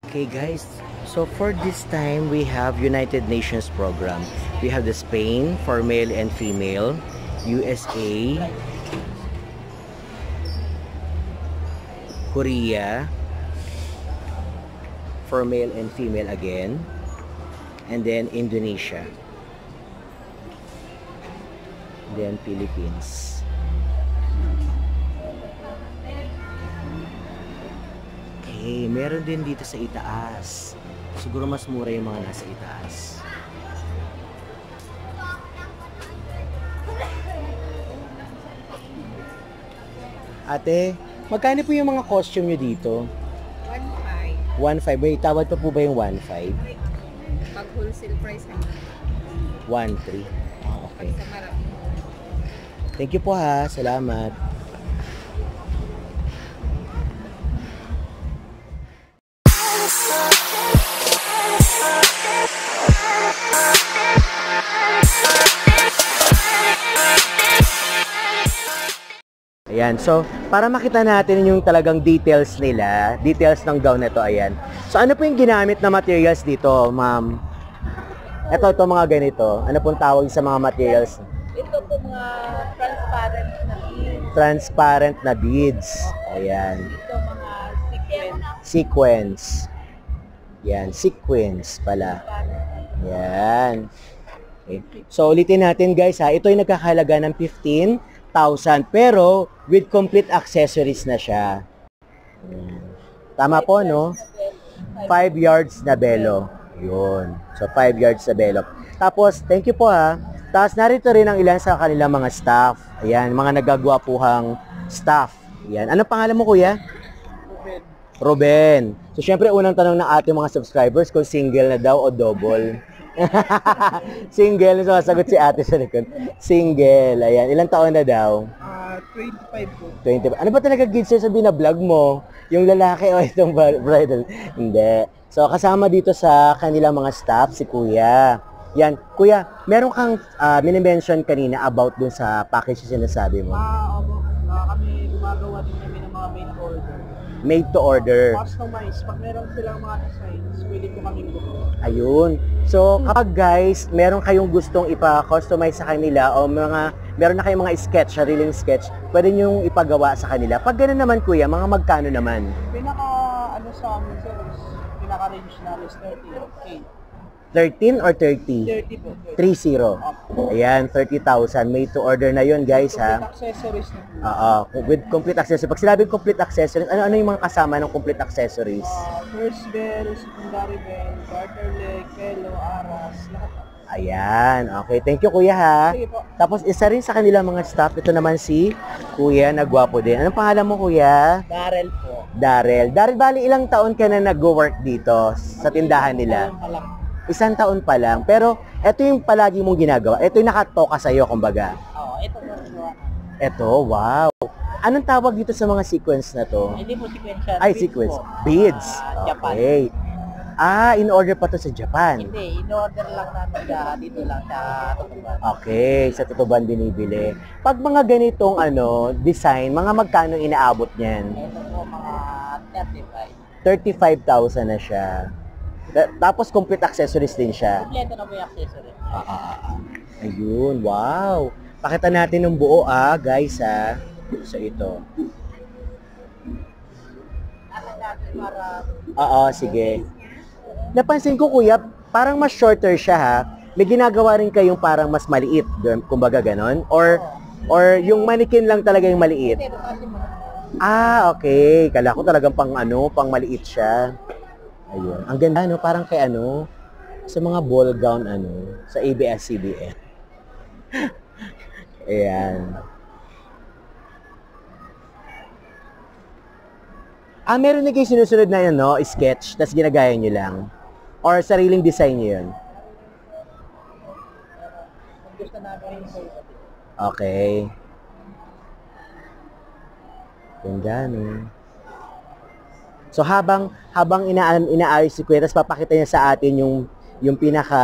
Okay guys, so for this time we have United Nations program. We have the Spain for male and female, USA, Korea for male and female again, and then Indonesia, then Philippines. Okay, meron din dito sa itaas. Siguro mas mura yung mga nasa itaas. Ate, magkano po yung mga costume nyo dito? 1.5. 1.5. May tawad pa po ba yung 1.5? Pag wholesale price ay 1.3. Okay. sa marami. Thank you po ha. Salamat. Ayan, so para makita natin yung talagang details nila, details ng gown na to, ayan. So ano po yung ginamit na materials dito, ma'am? Ito mga ganito. Ano pong tawag sa mga materials? Ito po mga transparent na beads. Transparent na beads. Ayan. Ito mga sequence. Sequence. Yan, sequence pala. Yan. Okay. So ulitin natin guys ha, ito ay nagkakahalaga ng 15,000 pero with complete accessories na siya. Tama po no? 5 yards na belo. Yun. So 5 yards na belo. Tapos thank you po ha. Tapos narito rin ang ilan sa kanilang mga staff. Ayan, mga nagagwapuhang staff. Ayan. Anong pangalan mo kuya? Ruben. So syempre unang tanong ng ating mga subscribers kung single na daw o double. Single, so sagot si ate sa likod. Single, ayan. Ilang taon na daw? 25 po. 20. Ano ba talaga gids sa binablog mo? Yung lalaki o itong bridal? Hindi. So kasama dito sa kanilang mga staff, si kuya. Yan. Kuya, meron kang mini-mention kanina about dun sa package na sinasabi mo. Opo. Kami gumagawa din kami ng mga main order. Made to order. Customize. Pag meron silang mga designs, pwede ko kaming gumawa. Ayun. So, kapag guys, meron kayong gustong ipa-customize sa kanila o meron na kayong mga sketch, sariling sketch, pwede nyo ipagawa sa kanila. Pag gano'n naman kuya, mga magkano naman? Sa amin sir is pinaka-range na is 30K. 13 or 30? 30 po. 30. Ayan, 30,000. Made to order na yun guys ha. Complete accessories na po. Oo, with complete accessories. Pag sinabing complete accessories, ano yung mga kasama ng complete accessories? First bell, secondary bell, garter leg, pelo, aras, lahat. Ayan, okay. Thank you kuya ha. Sige po. Tapos isa rin sa kanilang mga staff, ito naman si kuya na gwapo din. Anong pangalan mo kuya? Barrel po. Darrell. Darrell, bali ilang taon ka na nag-work dito sa tindahan nila? Isang taon pa lang. Pero ito yung palagi mong ginagawa. Ito yung nakatoka sa'yo, kumbaga. Oo, ito po nagawa. Ito, wow. Anong tawag dito sa mga sequence na to? Hindi po sequential. Ay, sequence. Beads. Japan. Okay. In-order pa to sa Japan. Hindi, in-order lang namin dito lang sa Tutuban. Okay, sa Tutuban binibili. Pag mga ganitong design, mga magkano inaabot niyan? Ito po mga 35,000 na siya. Tapos complete accessories din siya. Kompleto na po yung accessory. Ayun, wow. Pakita natin ng buo guys So ito. Para Sige. Napansin ko kuya, parang mas shorter siya ha. May ginagawa rin kayong parang mas maliit, kumbaga ganon? Or yung mannequin lang talaga yung maliit? Okay. Kala ko talagang pang maliit siya. Ayun. Ang ganda parang kay sa mga ball gown sa ABS-CBN. Ayan. Meron na kayo sinusunod na sketch, tas ginagaya nyo lang? Or sariling design nyo yun? gusto namin Okay. Ganda, no? So habang inaayos si Kuya, tapos papakita niya sa atin yung pinaka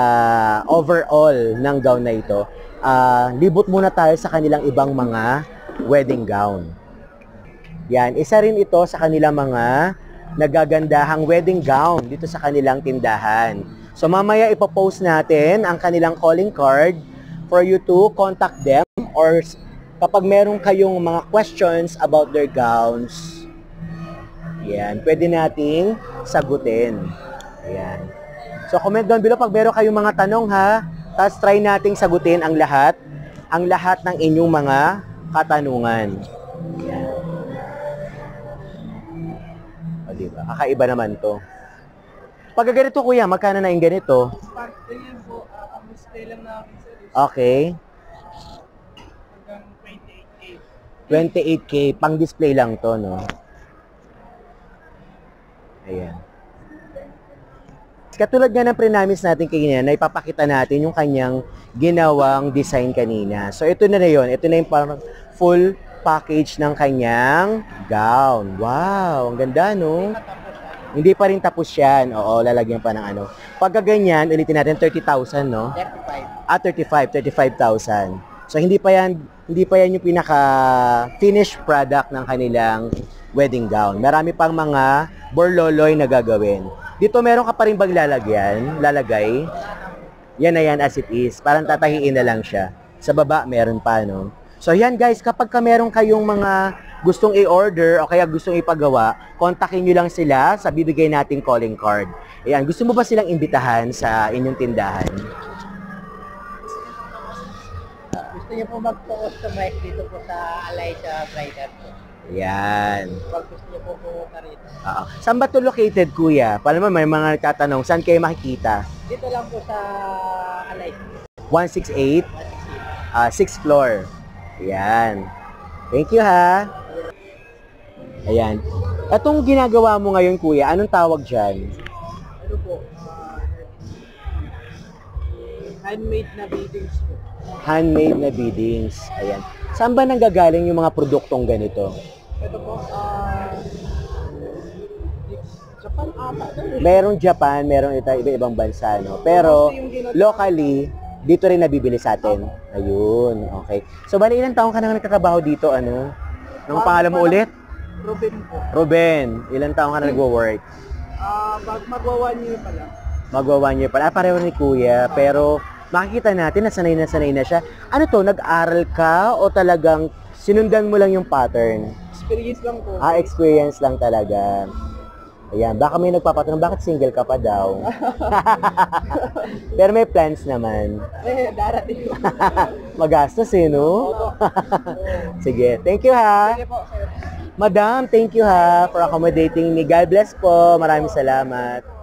overall ng gown na ito. Libot muna tayo sa kanilang ibang mga wedding gown. Yan, isa rin ito sa kanilang mga nagagandahang wedding gown dito sa kanilang tindahan. So mamaya ipopost natin ang kanilang calling card for you to contact them, or kapag meron kayong mga questions about their gowns, yan, pwede nating sagutin. Yan. So comment down below pag meron kayong mga tanong ha, tapos try nating sagutin ang lahat ng inyong mga katanungan. Yan. O diba? Kakaiba naman to. Pag ganito kuya, magkano na yung ganito? Ganyan po, ang display lang namin sa list. Okay. Hanggang 28K. 28K, pang display lang to, no? Ayan. Katulad nga ng prenamis natin kanina, na ipapakita natin yung kanyang ginawang design kanina. So, ito na yun. Ito na yung parang full package ng kanyang gown. Wow, ang ganda, no? Hindi pa rin tapos yan. Oo, lalagyan pa ng ano. Pagka ganyan, ulitin natin, 30,000, no? 35. 35,000. So, hindi pa yan yung pinaka-finished product ng kanilang wedding gown. Marami pang mga borloloy na gagawin. Dito meron ka pa rin bang lalagay? Yan na yan as it is. Parang tatahiin na lang siya. Sa baba, meron pa, no? So, yan guys, kapag ka meron kayong mga gustong i-order o kaya gustong ipagawa, kontakin nyo lang sila sa bibigay nating calling card. Ayan, gusto mo ba silang imbitahan sa inyong tindahan? Gusto niyo po mag-customize dito po sa Alaysa Bridal po. Ayan. Pag gusto niyo po pumunta rito. Saan ba ito located, kuya? Para naman may mga nagtatanong, saan kayo makikita? Dito lang po sa Alaysa. 168, 6th floor. Ayan. Thank you, ha? Ayan. Itong ginagawa mo ngayon, kuya, anong tawag dyan? Ano po? Handmade na beadings po. Handmade na beadings. Ayan. Saan ba nanggagaling yung mga produktong ganito? Ito po, Japan ata. Merong Japan, merong iba-ibang bansa, no? Pero, locally, dito rin nabibili sa atin. Ayun, okay. So, bali, ilang taong ka nang nagtatrabaho dito, ano? Anong pangalan mo ulit? Ruben po. Ruben, ilang taong ka na nagwo-work? Magwa 1 year pala. Magwa 1 year pala. Pareho ni kuya, pero makikita natin na sanay na siya. Ano to, nag-aral ka o talagang sinundan mo lang yung pattern? Experience lang po. Experience lang talaga. Ayan, baka may nagpapatanong, bakit single ka pa daw? Pero may plans naman. Darating po. Magastos no? Sige, thank you ha. Sige po, sir. Madam, thank you ha for accommodating me. God bless po. Maraming salamat.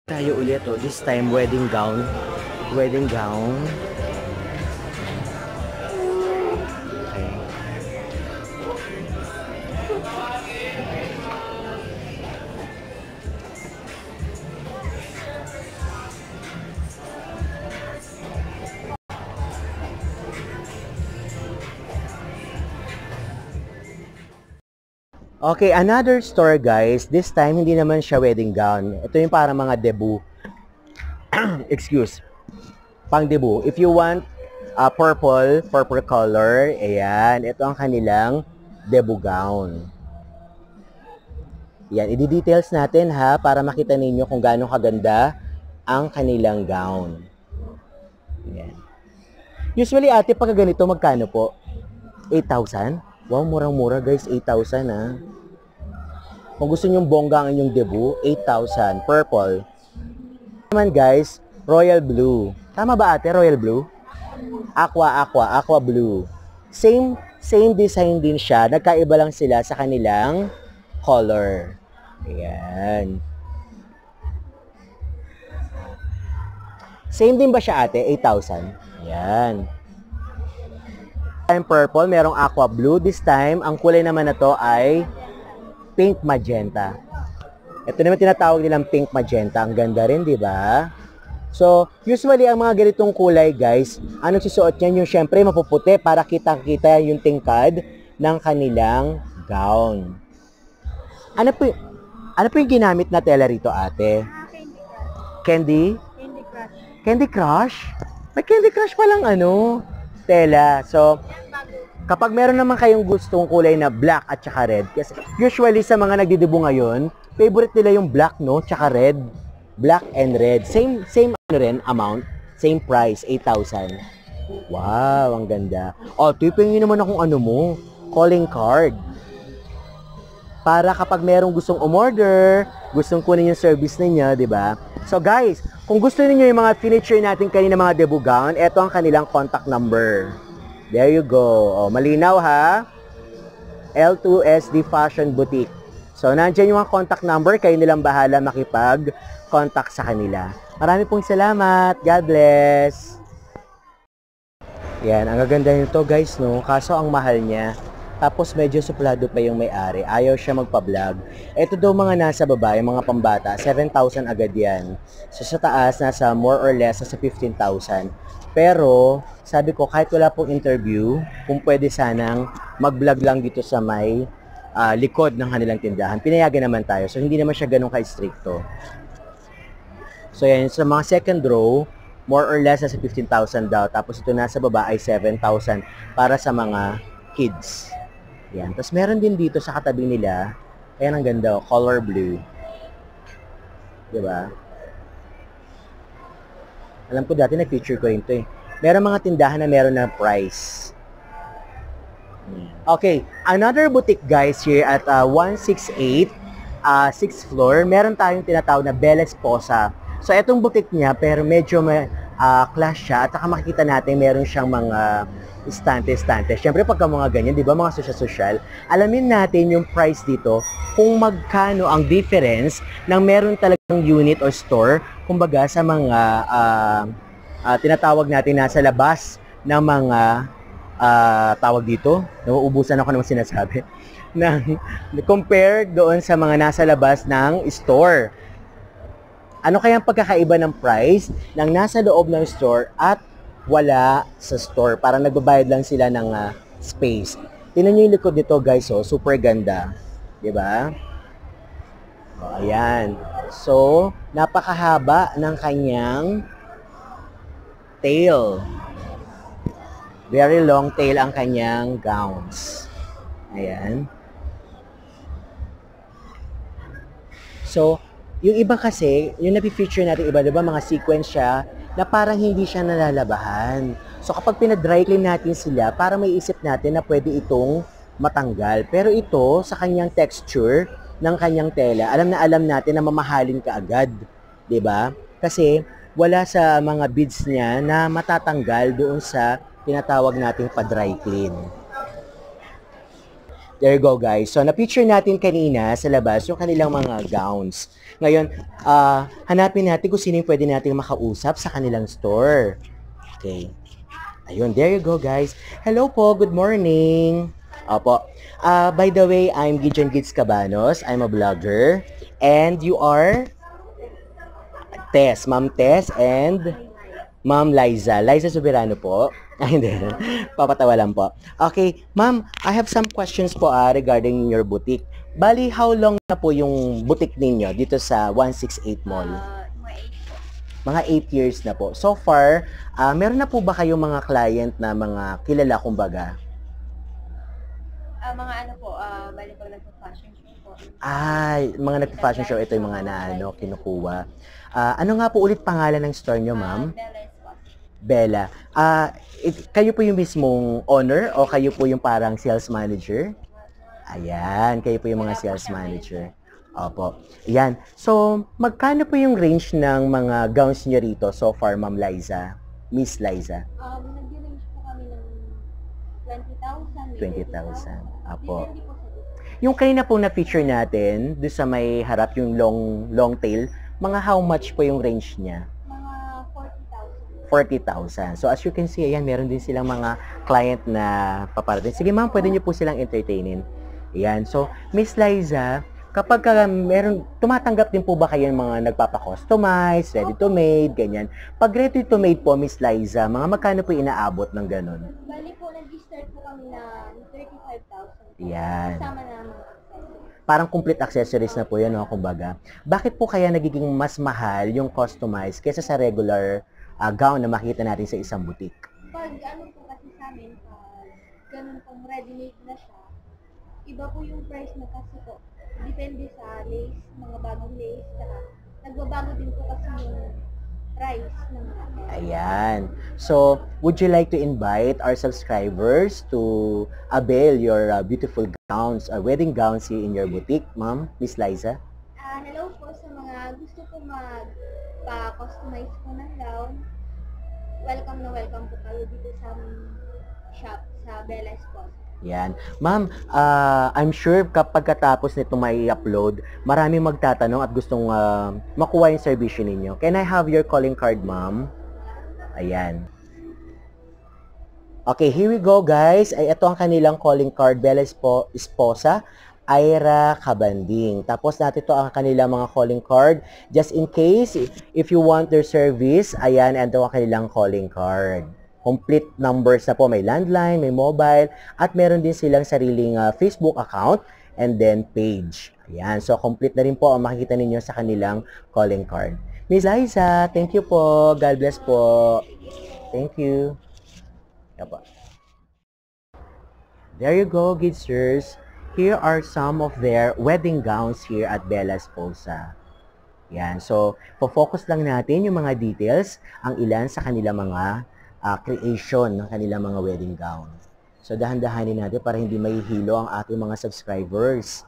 Tayo ulit, oh. This time wedding gown. Wedding gown. Okay. Okay, another store guys. This time, hindi naman siya wedding gown. Ito yung para mga debut. Excuse. Pang debut. If you want purple color, ayan. Ito ang kanilang debut gown. Yan, i-details natin ha, para makita ninyo kung gaano kaganda ang kanilang gown. Yan. Usually ate, pag ganito, magkano po? 8,000? Wow, murang-mura guys, 8,000 ha. Kung gusto nyong bongga ang inyong debut, 8,000. Purple. Naman guys, royal blue. Tama ba ate, royal blue? Aqua blue. Same design din siya. Nagkaiba lang sila sa kanilang color. Ayan. Same din ba siya ate? 8,000. Ayan. Time purple, merong aqua blue. This time, ang kulay naman na to ay pink magenta. Ito naman tinatawag nilang pink magenta. Ang ganda rin, di ba? So, usually, ang mga ganitong kulay, guys, anong susuot niyan? Yung syempre, mapuputi para kita-kita yung tingkad ng kanilang gown. Ano po yung ginamit na tela rito, ate? Candy? Candy Crush. Candy Crush? May Candy Crush palang tela. So, kapag meron naman kayong gustong kulay na black at saka red, kasi usually sa mga nagdidibo ngayon, favorite nila yung black, no? Tsaka red. Black and red. Same rin, amount. Same price, 8,000. Wow, ang ganda. O, tipingin naman akong mo, calling card. Para kapag merong gustong umorder, gustong kunin yung service ninyo, di ba? So guys, kung gusto niyo yung mga furniture natin kanina mga debut gown, eto ang kanilang contact number. There you go. O, malinaw ha? L2SD Fashion Boutique. So, nandiyan yung mga contact number. Kayo nilang bahala makipag-contact sa kanila. Marami pong salamat. God bless. Yan, ang gaganda nito guys, no? Kaso ang mahal niya. Tapos medyo suplado pa yung may-ari. Ayaw siya magpa-vlog. Ito daw mga nasa baba, yung mga pambata, 7,000 agad yan. So sa taas, nasa more or less, nasa 15,000. Pero, sabi ko, kahit wala pong interview, kung pwede sanang mag-vlog lang dito sa may likod ng kanilang tindahan. Pinayagan naman tayo. So, hindi naman siya ganun ka-stricto. So, yan. Sa mga second row, more or less, nasa 15,000 daw. Tapos, ito nasa baba ay 7,000 para sa mga kids. Yan. Tapos, meron din dito sa katabi nila. Ayan, ang ganda. Color blue. Diba? Alam ko dati na-feature ko rin ito eh. Meron mga tindahan na meron na price. Okay, another boutique guys here at 168, 6th floor. Meron tayong tinatawag na Bella Esposa. So, etong boutique niya, pero medyo may class siya. At saka makikita natin, meron siyang mga estante-estante. Siyempre, pagka mga ganyan, di ba, mga social-social, alamin natin yung price dito kung magkano ang difference ng meron talagang unit or store, kumbaga sa mga tinatawag natin nasa labas ng mga tawag dito, nauubusan ako ng sinasabi, na compared doon sa mga nasa labas ng store. Ano kaya ang pagkakaiba ng price ng nasa loob ng store at wala sa store? Parang nagbabayad lang sila ng space. Tingnan niyo yung likod nito guys, oh, super ganda. 'Di ba? Oh, ayan. So, napakahaba ng kanyang tail. Very long tail ang kanyang gowns. Ayan. So, yung iba kasi, yung napi-feature natin iba, diba, mga sequence siya na parang hindi siya nalalabahan. So, kapag pinadry clean natin sila, para may isip natin na pwede itong matanggal. Pero ito, sa kanyang texture ng kanyang tela, alam natin na mamahalin ka agad. Diba? Kasi, wala sa mga beads niya na matatanggal doon sa tinatawag nating pa-dry clean. There you go guys. So, na-picture natin kanina sa labas yung kanilang mga gowns. Ngayon, hanapin natin kung sino yung pwede natin makausap sa kanilang store. Okay. Ayun, there you go guys. Hello po, good morning. Opo. By the way, I'm Gideon Gids Cabanos. I'm a vlogger. And you are? Tess, Ma'am Tess and Ma'am Liza. Liza Soberano po. Ay, hindi. Papatawa lang po. Okay, ma'am, I have some questions po regarding your boutique. Bali, how long na po yung boutique ninyo dito sa 168 Mall? Mga 8 years na po. So far, meron na po ba kayong mga client na mga kilala kumbaga? Mga ano po, bali pag nagpa-fashion show po. Ay, mga nagpa-fashion show, ito yung mga kinukuha. Ano nga po ulit pangalan ng store nyo, ma'am? Bella Esposa. Bella. Kayo po yung mismong owner o kayo po yung parang sales manager? Ayan, kayo po yung mga sales manager. Opo. Ayan. So, magkano po yung range ng mga gowns nyo rito so far, Ma'am Liza? Miss Liza? Nag-range po kami ng 20,000. 20,000. Apo. Depende po sa dito. Yung kanina po na feature natin, doon sa may harap yung long tail, mga how much po yung range niya? Mga 40,000. 40,000. So, as you can see, ayan, meron din silang mga client na paparating. Sige, ma'am, pwede nyo po silang entertainin. Ayan. So, Miss Liza, kapag tumatanggap din po ba kayo ng mga nagpapa-customize, ready-to-made, ganyan? Pag ready-to-made po, Miss Liza, mga magkano po inaabot ng ganun? Bali po, nag-start po kami ng 35,000. Yan. Kasama na mga accessories. Parang complete accessories na po yun, no, kumbaga. Bakit po kaya nagiging mas mahal yung customized kaysa sa regular gown na makita natin sa isang boutique? Pag ano po kasi sa amin, pag ganun pong ready-made na siya, iba po yung price na kasi po. Depende sa lace, mga bagong lace, saka nagbabago din po kasi yung price ng mga pera. Ayan. So, would you like to invite our subscribers to avail your beautiful gowns, wedding gowns here in your boutique, Ma'am, Miss Liza? Hello po sa mga gusto po magpa-customize po ng gown. Welcome na welcome po kayo dito sa aming shop sa Bella Esposa. Yan. Ma'am, I'm sure kapag katapos nito may upload, maraming magtatanong at gustong makuha yung servisyo ninyo. Can I have your calling card, ma'am? Ayan. Okay, here we go, guys. Ay, ito ang kanilang calling card, Bella Esposa, Ira Cabanding. Tapos natin ito ang kanilang mga calling card. Just in case, if you want their service, ayan, ito ang kanilang calling card. Complete numbers na po. May landline, may mobile, at meron din silang sariling Facebook account and then page. Ayan. So, complete na rin po ang makikita ninyo sa kanilang calling card. Miss Liza, thank you po. God bless po. Thank you. Yan po. There you go, good sirs. Here are some of their wedding gowns here at Bella Esposa. Yan. So, focus lang natin yung mga details, ang ilan sa kanilang mga creation ng kanilang mga wedding gown. So, dahan-dahanin natin para hindi mahihilo ang ating mga subscribers.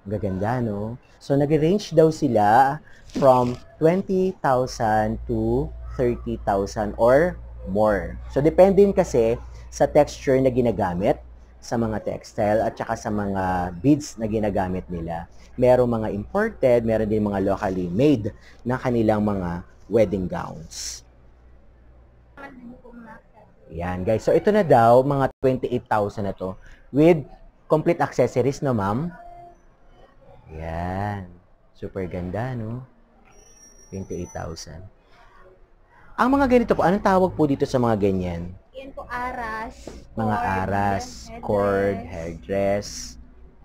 Gaganda, no? So, nag-range daw sila from 20,000 to 30,000 or more. So, depende din kasi sa texture na ginagamit sa mga textile at saka sa mga beads na ginagamit nila. Merong mga imported, meron din mga locally made na kanilang mga wedding gowns. Yan, guys. So, ito na daw, mga 28,000 na to with complete accessories, no, ma'am? Yan. Super ganda, no? 28,000. Ang mga ganito po, anong tawag po dito sa mga ganyan? Yan po, aras. Mga cord, aras, headdress. cord, hairdress.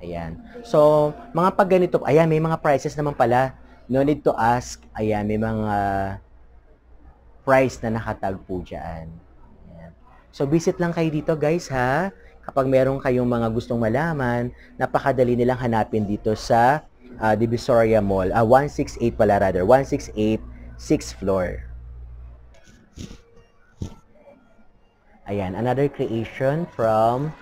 Ayan. So, mga pag ganito, ayan, may mga prices naman pala. No need to ask. Ayan, may mga price na nakatag po dyan. Ayan. So, visit lang kayo dito, guys, ha? Kapag meron kayong mga gustong malaman, napakadali nilang hanapin dito sa Divisoria Mall. 168 pala, rather. 168, 6th floor. Ayan, another creation from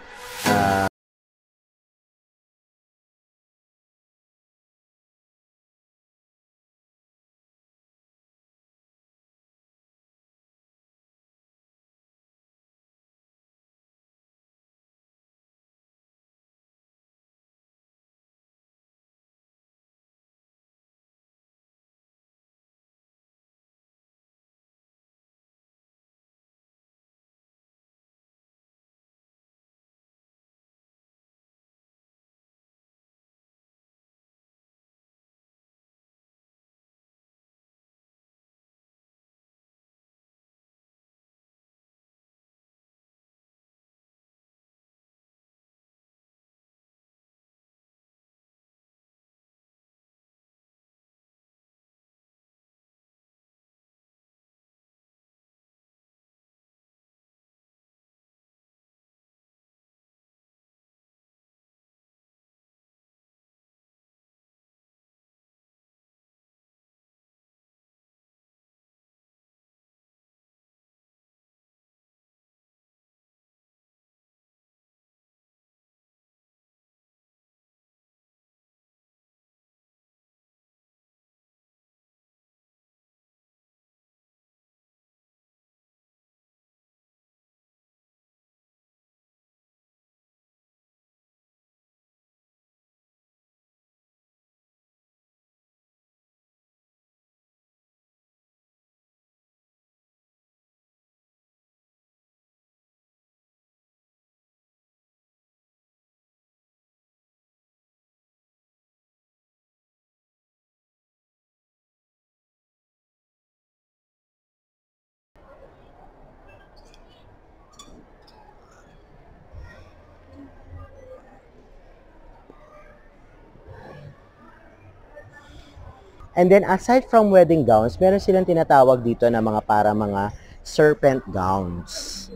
And then, aside from wedding gowns, meron silang tinatawag dito na mga serpent gowns.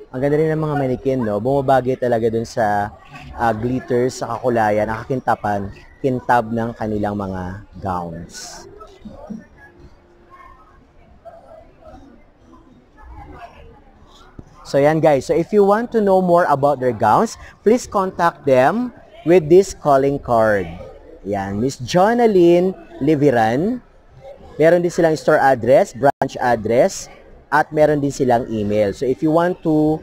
Ang ganda rin ng mga manikin, no? Bumabagay talaga dun sa glitters, sa kakulayan, nakakintapan, kintab ng kanilang mga gowns. So yan guys, so if you want to know more about their gowns, please contact them with this calling card. Yan, Miss Jonaline Liviran. Meron din silang store address, branch address, at meron din silang email. So if you want to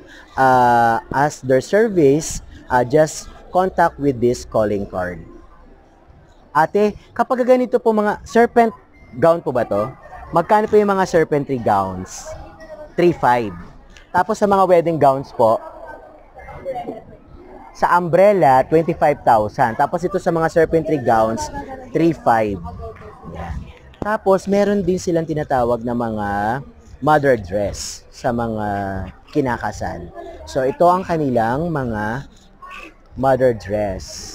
ask their service, just contact with this calling card. Ate, kapag ganito po mga serpent gown po ba to? Magkano po yung mga serpentry gowns? 3,500. Tapos sa mga wedding gowns po, sa umbrella, 25,000. Tapos ito sa mga serpentry gowns, 3,500. Yan. Tapos meron din silang tinatawag na mga mother dress sa mga kinakasal. So ito ang kanilang mga mother dress.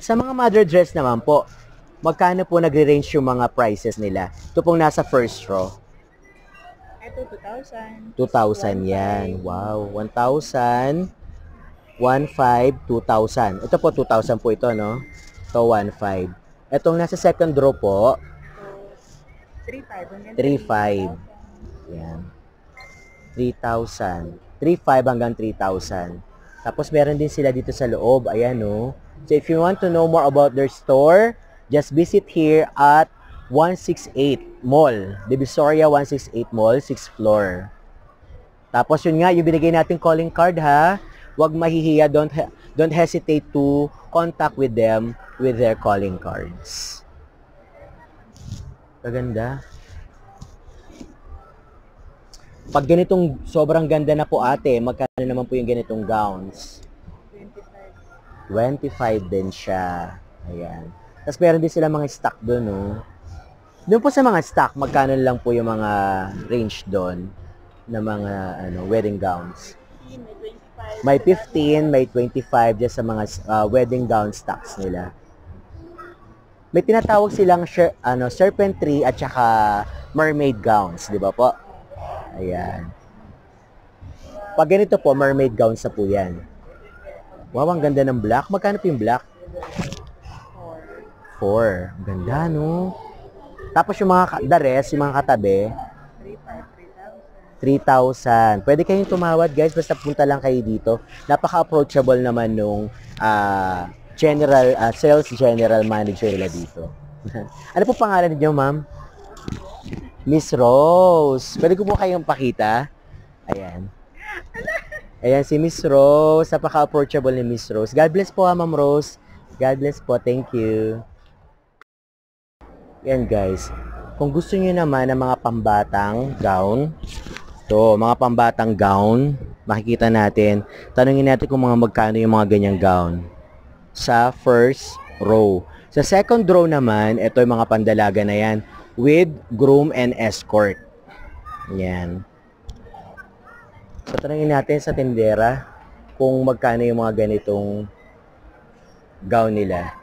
Sa mga mother dress naman po, magkano po nagre-range yung mga prices nila? Ito pong nasa first row. Ito, 2,000. 2,000 yan. Wow. 1,000, 1,500, 2,000. Ito po, 2,000 po ito, no? Ito, 1,500. Itong nasa second row po, 3,500. 3,500. Yan. 3,000. 3,500 hanggang 3,000. Tapos meron din sila dito sa loob. Ayan, no? So if you want to know more about their store, just visit here at 168 Mall. Divisoria 168 Mall, 6th floor. Tapos yun nga, yung binigay natin calling card ha. Huwag mahihiya, don't hesitate to contact with them with their calling cards. Kaganda. Pag ganitong sobrang ganda na po ate, magkano naman po yung ganitong gowns? 25 din siya. Ayan. Tapos meron din sila mga stock doon, no? Doon po sa mga stock, magkano lang po yung mga range doon na mga wedding gowns? May 15, may 25 dyan sa mga wedding gown stocks nila. May tinatawag silang serpentry at saka mermaid gowns, di ba po? Ayan. Pag ganito po, mermaid gowns na po yan. Wow, ang ganda ng black. Magkano po yung black? 4. Ganda, no? Tapos yung mga the rest, yung mga katabi, 3,000. Pwede kayong tumawad, guys. Basta punta lang kayo dito. Napaka-approachable naman nung sales general manager nila dito. Ano po pangalan niyo, ma'am? Miss Rose. Pwede ko po kayong pakita? Ayan. Ayan si Miss Rose. Napaka-approachable ni Miss Rose. God bless po ha, Ma'am Rose. God bless po. Thank you. Ayan guys. Kung gusto niyo naman ng mga pambatang gown, mga pambatang gown, makikita natin. Tanungin natin kung magkano yung mga ganyang gown. Sa first row. Sa second row naman, ito yung mga pandalaga na yan. With groom and escort. Ayan. So, tanungin natin sa tindera kung magkano yung mga ganitong gown nila.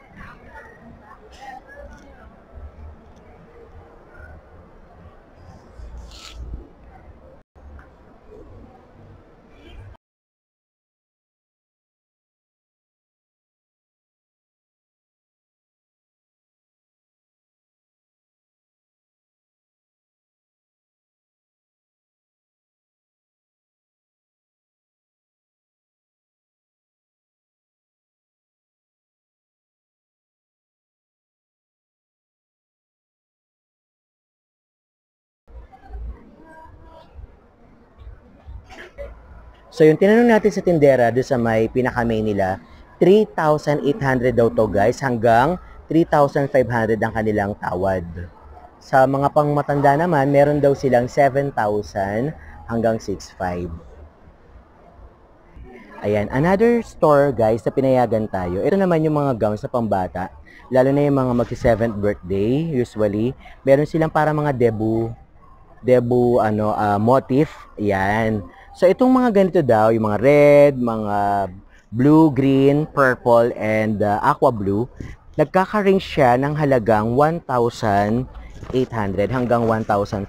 So, yung tinanong natin sa tindera doon sa may pinaka-main nila, 3,800 daw to guys, hanggang 3,500 ang kanilang tawad. Sa mga pangmatanda naman, meron daw silang 7,000 hanggang 6,500. Ayan, another store guys na pinayagan tayo. Ito naman yung mga gowns sa pambata. Lalo na yung mga magsi-7th birthday, usually. Meron silang para mga debut motif. Ayan. So, itong mga ganito daw, yung mga red, mga blue, green, purple, and aqua blue, nagkaka-range siya ng halagang 1,800 hanggang 1,500.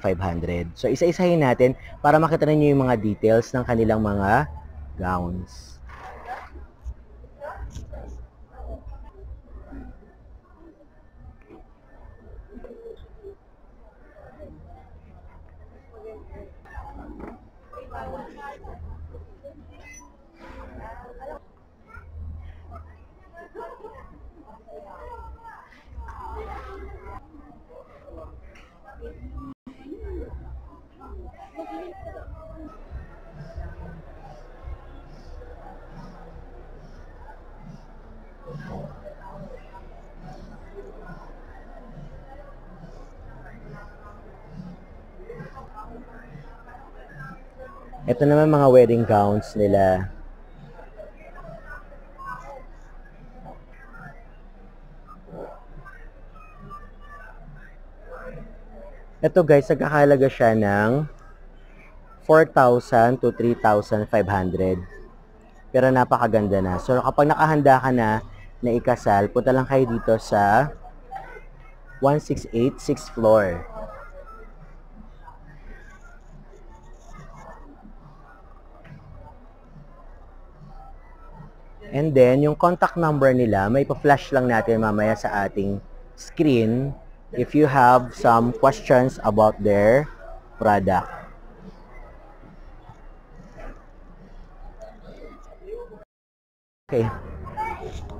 So, isa-isahin natin para makita ninyo yung mga details ng kanilang mga gowns. Ito naman mga wedding gowns nila. Ito guys, nagkakahalaga siya ng 4,000 to 3,500. Pero napakaganda na. So kapag nakahanda ka na ikasal, punta lang kayo dito sa 168 6th floor. And then, yung contact number nila, may pa-flash lang natin mamaya sa ating screen if you have some questions about their product. Okay.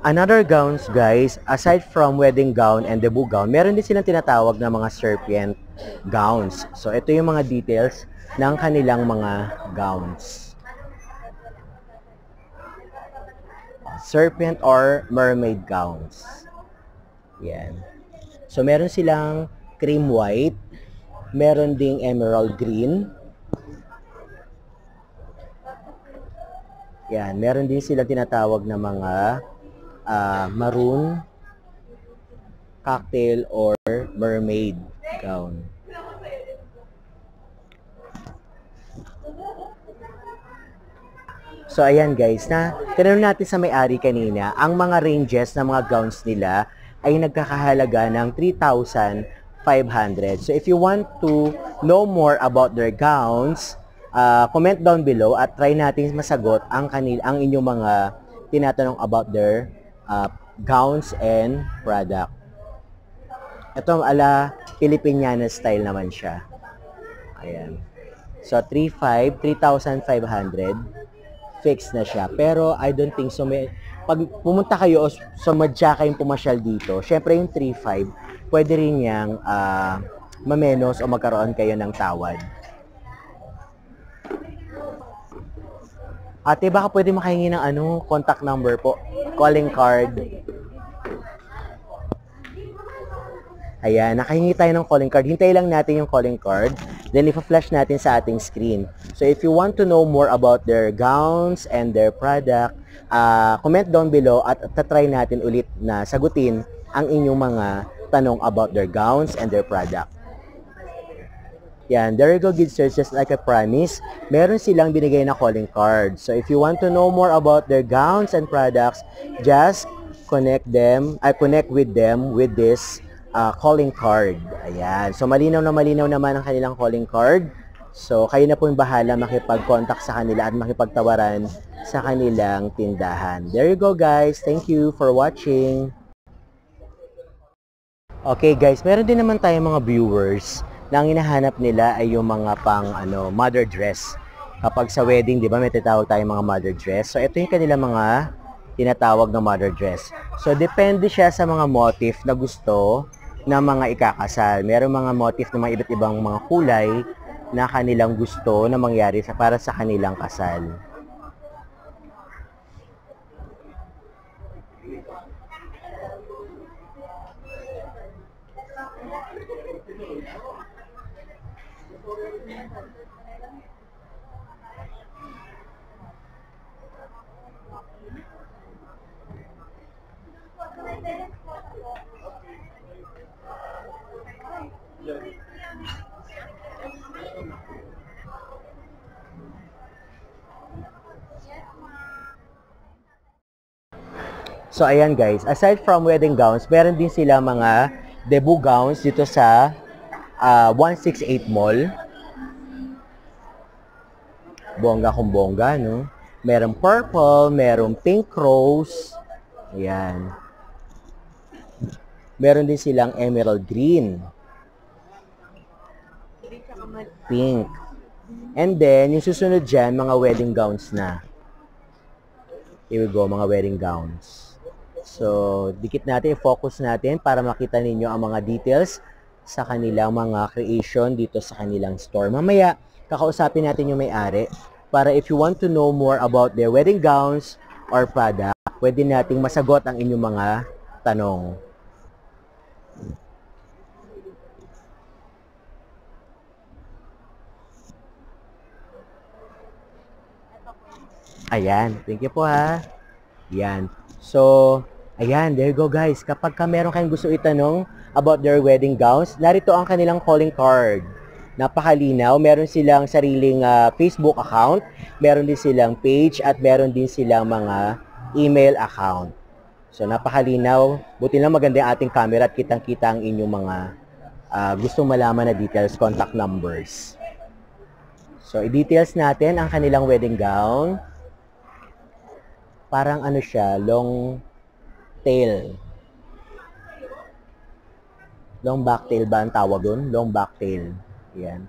Another gowns, guys, aside from wedding gown and debut gown, meron din silang tinatawag na mga serpent gowns. So, ito yung mga details ng kanilang mga gowns. Serpent or mermaid gowns. Yan. So, meron silang cream white, meron ding emerald green. Yan. Meron din silang tinatawag na mga maroon, cocktail, or mermaid gown. So, ayan guys, tinanong natin sa may-ari kanina, ang mga ranges ng mga gowns nila ay nagkakahalaga ng 3,500. So, if you want to know more about their gowns, comment down below at try natin masagot ang inyong mga tinatanong about their gowns and product. Ito ala Filipiniana style naman siya. Ayan. So, 3,500 fixed na siya. Pero, I don't think so. Pag pumunta kayo o sumadya kayong pumasyal dito, syempre yung 3,500, pwede rin niyang mamenos o magkaroon kayo ng tawad. Ate, baka pwede makahingi ng contact number po, calling card. Ayan, nakahingi tayo ng calling card. Hintay lang natin yung calling card. Then, ipa-flash natin sa ating screen. So, if you want to know more about their gowns and their product, comment down below at tatry natin ulit na sagutin ang inyong mga tanong about their gowns and their product. Yan, there you go, good sirs. Just like I promised, meron silang binigay na calling card. So, if you want to know more about their gowns and products, just connect with them with this calling card. Ayan. So, malinaw naman ang kanilang calling card. So, kayo na po yung bahala makipag-contact sa kanila at makipagtawaran sa kanilang tindahan. There you go, guys. Thank you for watching. Okay, guys. Meron din naman tayong mga viewers na ang hinahanap nila ay yung mga pang mother dress. Kapag sa wedding, di ba, may tinatawag tayong mga mother dress. So, ito yung kanilang mga tinatawag na mother dress. So, depende siya sa mga motif na gusto ng mga ikakasal. Merong mga motif ng mga iba't ibang mga kulay na kanilang gusto na mangyari para sa kanilang kasal. So, ayan guys, aside from wedding gowns, meron din sila mga debut gowns dito sa 168 Mall. Bongga kung bongga, no? Merong purple, merong pink rose. Ayan. Meron din silang emerald green. Pink. And then, yung susunod dyan, mga wedding gowns na. Here we go, mga wedding gowns. So, dikit natin, i-focus natin para makita ninyo ang mga details sa kanilang mga creation dito sa kanilang store. Mamaya, kakausapin natin yung may-ari para if you want to know more about their wedding gowns or product, pwede nating masagot ang inyong mga tanong. Ayan, thank you po ha. Ayan. So, ayan, there you go guys. Kapag meron kayong gusto itanong about their wedding gowns, narito ang kanilang calling card. Napakalinaw. Meron silang sariling Facebook account, meron din silang page, at meron din silang mga email account. So, napakalinaw. Buti lang maganda yung ating camera at kitang-kita ang inyong mga gustong malaman na details, contact numbers. So, i-details natin ang kanilang wedding gown. Parang ano siya, long tail. Long back tail ba ang tawag doon? Long back tail. Yan.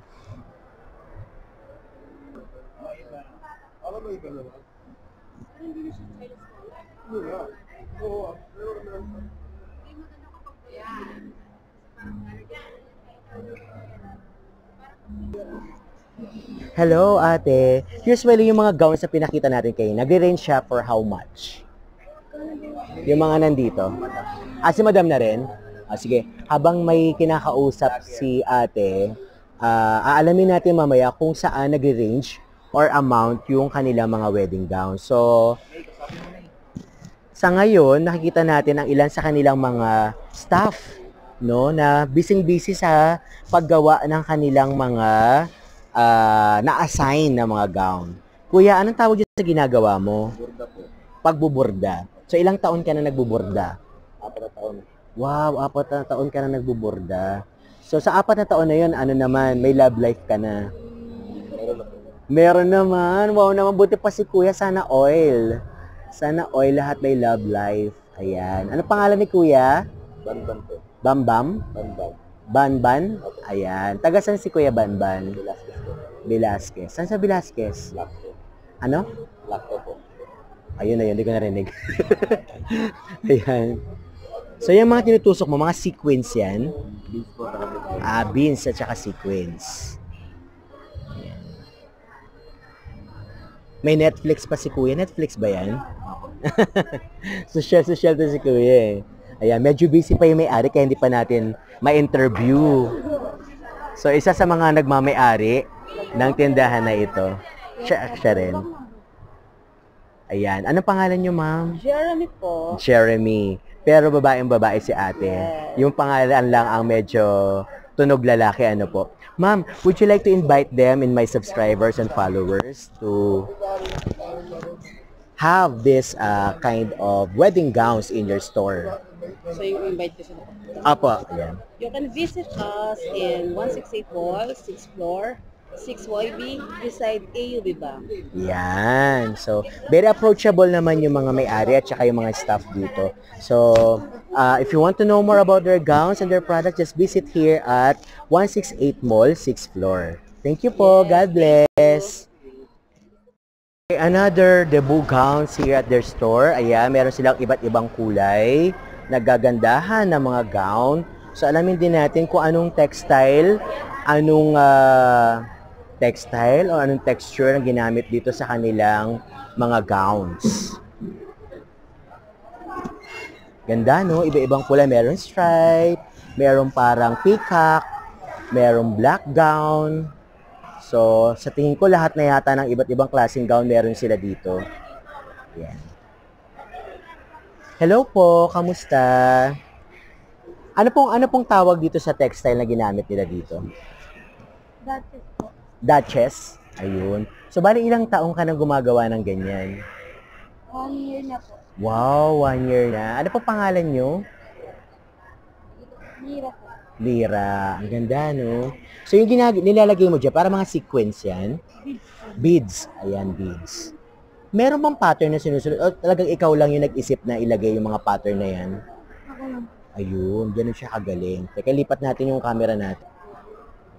Hello, ate. Usually, yung mga gowns na pinakita natin kayo, nagre-range siya for how much? Yung mga nandito. Si madam na rin? Sige. Habang may kinakausap si ate, aalamin natin mamaya kung saan nagre-range or amount yung kanilang mga wedding gown. So, sa ngayon, nakikita natin ang ilan sa kanilang mga staff, no, na busy-busy sa paggawa ng kanilang mga na-assign na mga gown. Kuya, anong tawag dyan sa ginagawa mo? Burda po. Pagbuburda. So, ilang taon ka na nagbuburda? 4 na taon. Wow, 4 na taon ka na nagbuburda. So, sa 4 na taon na yun, ano naman, may love life ka na? Meron na po. Meron naman. Wow naman, buti pa si kuya. Sana oil. Sana oil, lahat may love life. Ayan. Ano pangalan ni kuya? Banban po. Bambam? Banban. Banban? Ayan. Taga saan si kuya Banban? Velasquez po. Velasquez. Saan sa Velasquez? Black po. Ano? Black po. Ayun na yun, hindi ko narinig. Ayan. So, yung mga tinutusok mo, mga sequins yan. Beans po. Beans at saka sequins. Ayan. May Netflix pa si kuya. Netflix ba yan? Social to si kuya eh. Ayan, medyo busy pa yung may-ari kaya hindi pa natin ma-interview. So, isa sa mga nagmamay-ari ng tindahan na ito. Siya rin. Ayan. Anong pangalan niyo, ma'am? Jeremy po. Jeremy. Pero babaeng-babae si ate. Yung pangalan lang ang medyo tunog lalaki, ano po. Ma'am, would you like to invite them and my subscribers and followers to have this kind of wedding gowns in your store? So, you invite ko sila. Apo, ayan. You can visit us in 168 Mall, 6th floor, 6YB, beside AUB Bank. Yan. So, very approachable naman yung mga may-ari at saka yung mga staff dito. So, if you want to know more about their gowns and their products, just visit here at 168 Mall, 6th floor. Thank you po. God bless. Okay, another debut gowns here at their store. Ayan, meron silang iba't ibang kulay. Nagagandahan ng mga gown. So, alamin din natin kung anong textile, anong textile o anong texture ang ginamit dito sa kanilang mga gowns. Ganda, no? Iba-ibang kulay. Meron stripe, meron parang peacock, meron black gown. So, sa tingin ko lahat na yata ng iba't ibang klaseng gown meron sila dito. Yan. Hello po, kamusta? Ano pong tawag dito sa textile na ginamit nila dito? Duchess po. Duchess? Ayun. So, bali ilang taong ka nang gumagawa ng ganyan? 1 year na po. Wow, 1 year na. Ano po pangalan nyo? Mira po. Lira. Ang ganda, no? So, yung nilalagay mo dyan, para mga sequence yan? Beads. Ayan, beads. Meron bang pattern na sinusunod? O talagang ikaw lang yung nag-isip na ilagay yung mga pattern na yan? Ako lang. Ayun, ganun siya kagaling. Teka, lipat natin yung camera natin.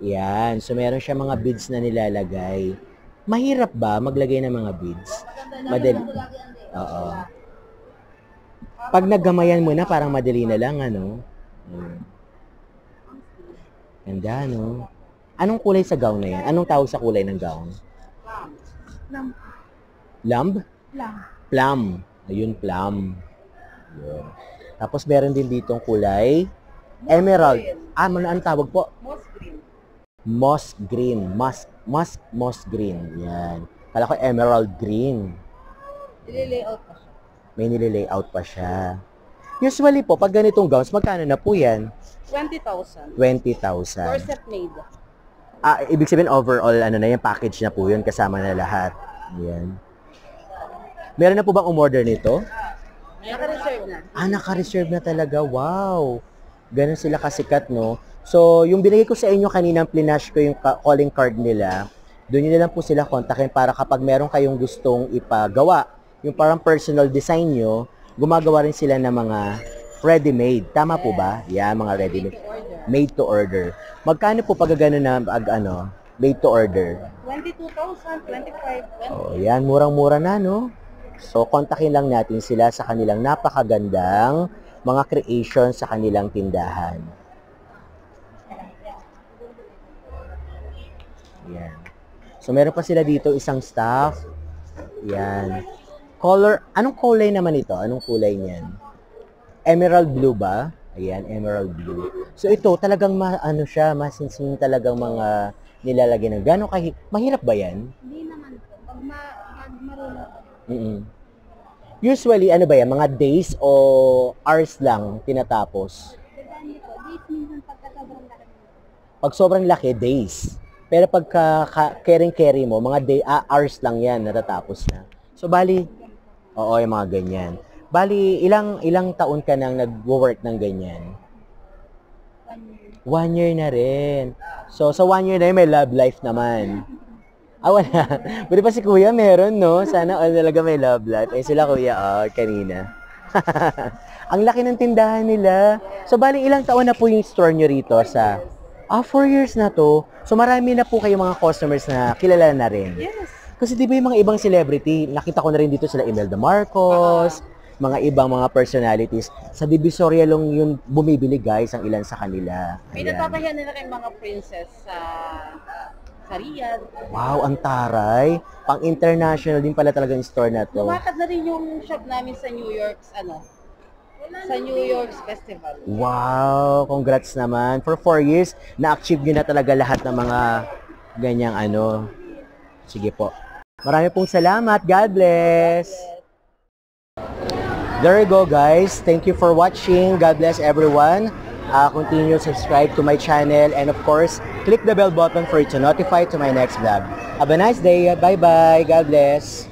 Yan. So, meron siya mga beads na nilalagay. Mahirap ba maglagay ng mga beads? Madali. Oo. Pag naggamayan mo na, parang madali na lang, ano? Ganda, no? Anong kulay sa gown na yan? Anong tawag sa kulay ng gown? Lang. Lamb? Lang. Plum. Ayun, plum. Yun. Tapos meron din ditong kulay emerald. Ano tawag po? Moss green. Moss green. Moss green. Yan. Kala ko emerald green. Nililayout pa siya. May nililayout pa siya. Usually po, pag ganitong gowns, magkano na po yan? 20,000. 20,000. Corset made. Ibig sabihin overall, ano na yung package na po yun, kasama na lahat. Yan. Meron na po bang umorder nito? Naka-reserve na. Naka-reserve na talaga. Wow! Ganun sila kasikat, no? So, yung binigay ko sa inyo kaninang plinash ko yung calling card nila, doon nyo na lang po sila kontakin para kapag meron kayong gustong ipagawa, yung parang personal design nyo, gumagawa rin sila ng mga ready-made. Tama po ba? Yeah, mga ready-made. Made to order. Magkano po pag gano'n na made to order? 22,000, 25, 20. Oh, yan, murang-mura na, no? So, kontakin lang natin sila sa kanilang napakagandang mga creation sa kanilang tindahan. Yan. So, meron pa sila dito isang staff. Yan. Color, anong kulay naman ito? Anong kulay niyan? Emerald blue ba? Ayan, emerald blue. So, ito talagang masinsin talagang mga nilalagay ng gano'n mahirap ba yan? Hindi naman po. Pag marunong po. Usually, ano ba yan? Mga days o hours lang tinatapos? Depende po. Days minsan pagka sobrang laki. Pag sobrang laki, days. Pero pagka carry mo, mga hours lang yan, natatapos na. So, bali, oo, yung mga ganyan. Bali, ilang taon ka nang nag-work ng ganyan? 1 year na rin. So, sa 1 year na yun, may love life naman. Wala. Buti pa si Kuya meron, no? Sana all talaga may love life. Sila Kuya, kanina. Ang laki ng tindahan nila. So, bali, ilang taon na po yung store nyo rito sa... 4 years na to. So, marami na po kayong mga customers na kilala na rin. Yes. Kasi di ba yung mga ibang celebrity, nakita ko na rin dito sila Imelda Marcos, mga ibang mga personalities. Sa Divisoria lang yung bumibili, guys, ang ilan sa kanila. May natatahiyan nila kay mga princess sa Riyadh. Wow, ang taray. Pang-international din pala talaga yung store na to. Lumakad na rin yung shop namin sa New York, sa New York's Festival. Wow, congrats naman. For 4 years, na-achieve nyo na talaga lahat ng mga ganyang Sige po. Marami pong salamat. God bless. There you go, guys. Thank you for watching. God bless everyone. Continue to subscribe to my channel and of course, click the bell button for it to notify to my next vlog. Have a nice day. Bye-bye. God bless.